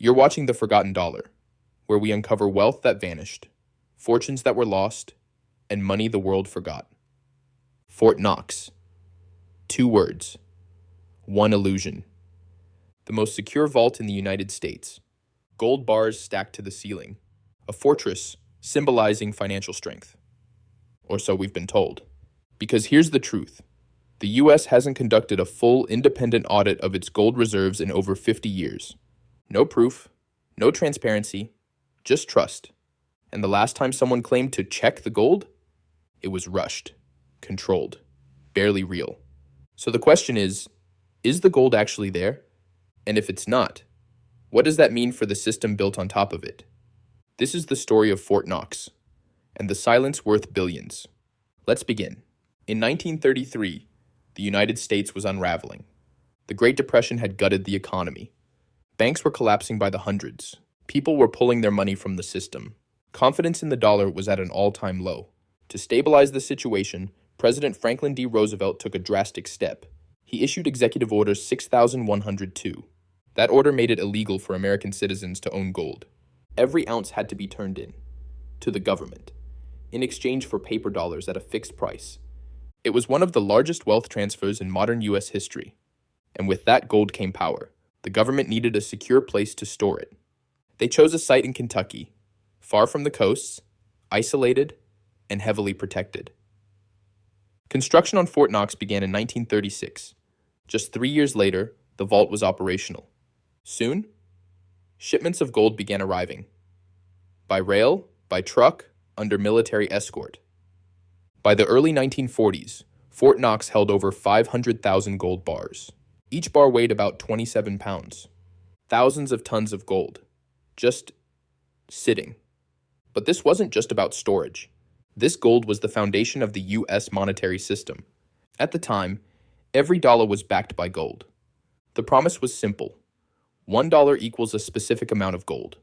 You're watching The Forgotten Dollar, where we uncover wealth that vanished, fortunes that were lost, and money the world forgot. Fort Knox. 2 words. 1 illusion. The most secure vault in the United States. Gold bars stacked to the ceiling. A fortress symbolizing financial strength. Or so we've been told. Because here's the truth. The U.S. hasn't conducted a full independent audit of its gold reserves in over 50 years. No proof, no transparency, just trust. And the last time someone claimed to check the gold, it was rushed, controlled, barely real. So the question is the gold actually there? And if it's not, what does that mean for the system built on top of it? This is the story of Fort Knox, and the silence worth billions. Let's begin. In 1933, the United States was unraveling. The Great Depression had gutted the economy. Banks were collapsing by the hundreds. People were pulling their money from the system. Confidence in the dollar was at an all-time low. To stabilize the situation, President Franklin D. Roosevelt took a drastic step. He issued Executive Order 6102. That order made it illegal for American citizens to own gold. Every ounce had to be turned in to the government in exchange for paper dollars at a fixed price. It was one of the largest wealth transfers in modern U.S. history. And with that gold came power. The government needed a secure place to store it. They chose a site in Kentucky, far from the coasts, isolated, and heavily protected. Construction on Fort Knox began in 1936. Just 3 years later, the vault was operational. Soon, shipments of gold began arriving. By rail, by truck, under military escort. By the early 1940s, Fort Knox held over 500,000 gold bars. Each bar weighed about 27 pounds. Thousands of tons of gold. Just sitting. But this wasn't just about storage. This gold was the foundation of the U.S. monetary system. At the time, every dollar was backed by gold. The promise was simple. $1 equals a specific amount of gold.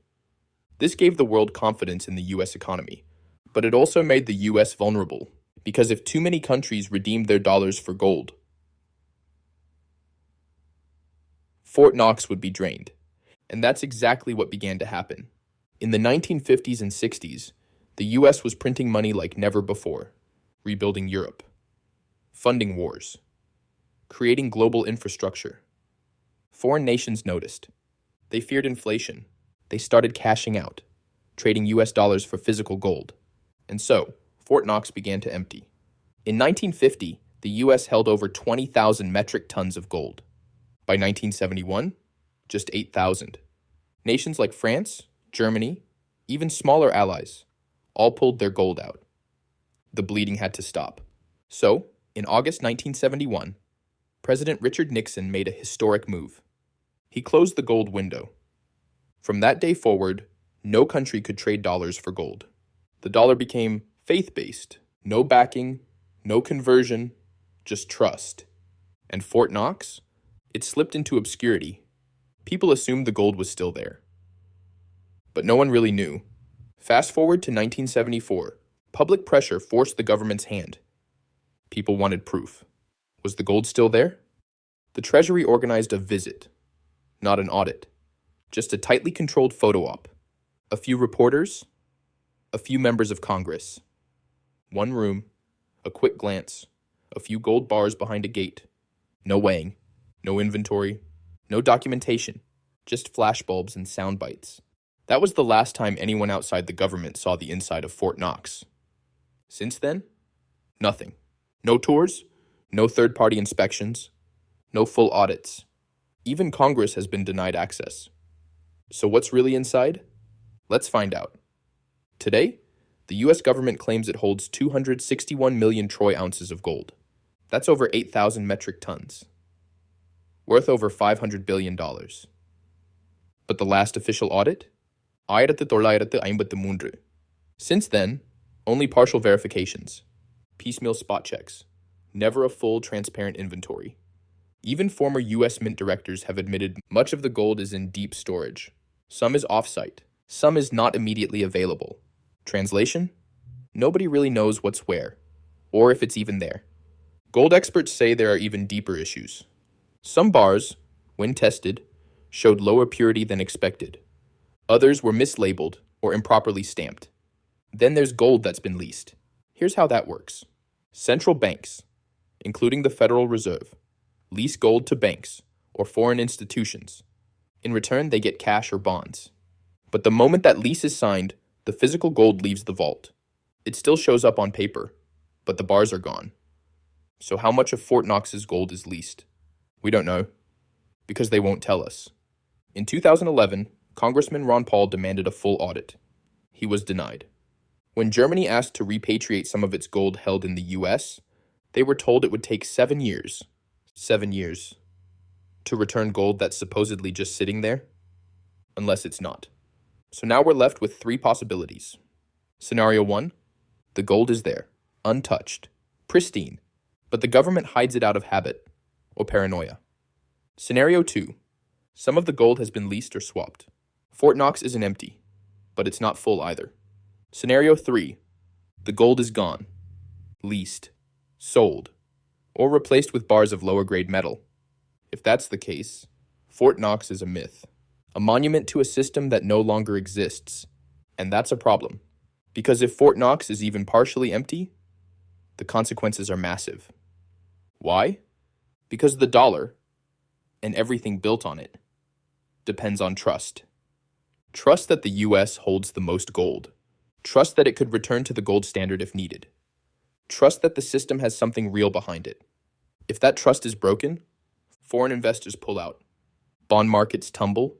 This gave the world confidence in the U.S. economy. But it also made the U.S. vulnerable, because if too many countries redeemed their dollars for gold, Fort Knox would be drained. And that's exactly what began to happen. In the 1950s and 60s, the U.S. was printing money like never before, rebuilding Europe, funding wars, creating global infrastructure. Foreign nations noticed. They feared inflation. They started cashing out, trading U.S. dollars for physical gold. And so, Fort Knox began to empty. In 1950, the U.S. held over 20,000 metric tons of gold. By 1971, just 8,000. Nations like France, Germany, even smaller allies, all pulled their gold out. The bleeding had to stop. So, in August 1971, President Richard Nixon made a historic move. He closed the gold window. From that day forward, no country could trade dollars for gold. The dollar became faith-based. No backing, no conversion, just trust. And Fort Knox? It slipped into obscurity. People assumed the gold was still there. But no one really knew. Fast forward to 1974. Public pressure forced the government's hand. People wanted proof. Was the gold still there? The Treasury organized a visit, not an audit. Just a tightly controlled photo op. A few reporters, a few members of Congress. One room, a quick glance, a few gold bars behind a gate. No weighing, no inventory, no documentation, just flashbulbs and sound bites. That was the last time anyone outside the government saw the inside of Fort Knox. Since then, nothing. No tours, no third-party inspections, no full audits. Even Congress has been denied access. So what's really inside? Let's find out. Today, the U.S. government claims it holds 261 million troy ounces of gold. That's over 8,000 metric tons. Worth over $500 billion. But the last official audit? 1953. Since then, only partial verifications. Piecemeal spot checks. Never a full, transparent inventory. Even former U.S. Mint directors have admitted much of the gold is in deep storage. Some is off-site. Some is not immediately available. Translation? Nobody really knows what's where, or if it's even there. Gold experts say there are even deeper issues. Some bars, when tested, showed lower purity than expected. Others were mislabeled or improperly stamped. Then there's gold that's been leased. Here's how that works. Central banks, including the Federal Reserve, lease gold to banks or foreign institutions. In return, they get cash or bonds. But the moment that lease is signed, the physical gold leaves the vault. It still shows up on paper, but the bars are gone. So how much of Fort Knox's gold is leased? We don't know, because they won't tell us. In 2011, Congressman Ron Paul demanded a full audit. He was denied. When Germany asked to repatriate some of its gold held in the US, they were told it would take 7 years. 7 years. To return gold that's supposedly just sitting there? Unless it's not. So now we're left with 3 possibilities. Scenario 1, the gold is there, untouched, pristine, but the government hides it out of habit or paranoia. Scenario 2, some of the gold has been leased or swapped. Fort Knox isn't empty, but it's not full either. Scenario 3, the gold is gone, leased, sold, or replaced with bars of lower grade metal. If that's the case, Fort Knox is a myth, a monument to a system that no longer exists. And that's a problem, because if Fort Knox is even partially empty, the consequences are massive. Why? Because the dollar, and everything built on it, depends on trust. Trust that the US holds the most gold. Trust that it could return to the gold standard if needed. Trust that the system has something real behind it. If that trust is broken, foreign investors pull out. Bond markets tumble.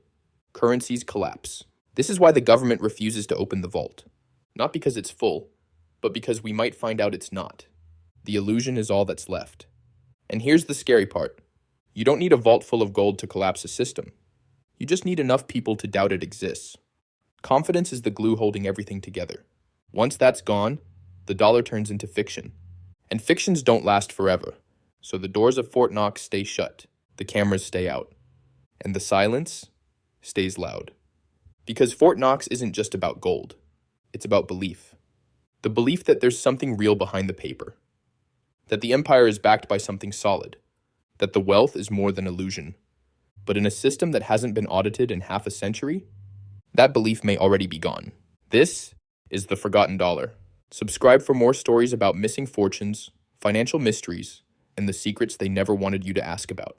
Currencies collapse. This is why the government refuses to open the vault. Not because it's full, but because we might find out it's not. The illusion is all that's left. And here's the scary part. You don't need a vault full of gold to collapse a system. You just need enough people to doubt it exists. Confidence is the glue holding everything together. Once that's gone, the dollar turns into fiction. And fictions don't last forever. So the doors of Fort Knox stay shut, the cameras stay out, and the silence stays loud. Because Fort Knox isn't just about gold. It's about belief. The belief that there's something real behind the paper. That the empire is backed by something solid. That the wealth is more than illusion. But in a system that hasn't been audited in half a century, that belief may already be gone. This is The Forgotten Dollar. Subscribe for more stories about missing fortunes, financial mysteries, and the secrets they never wanted you to ask about.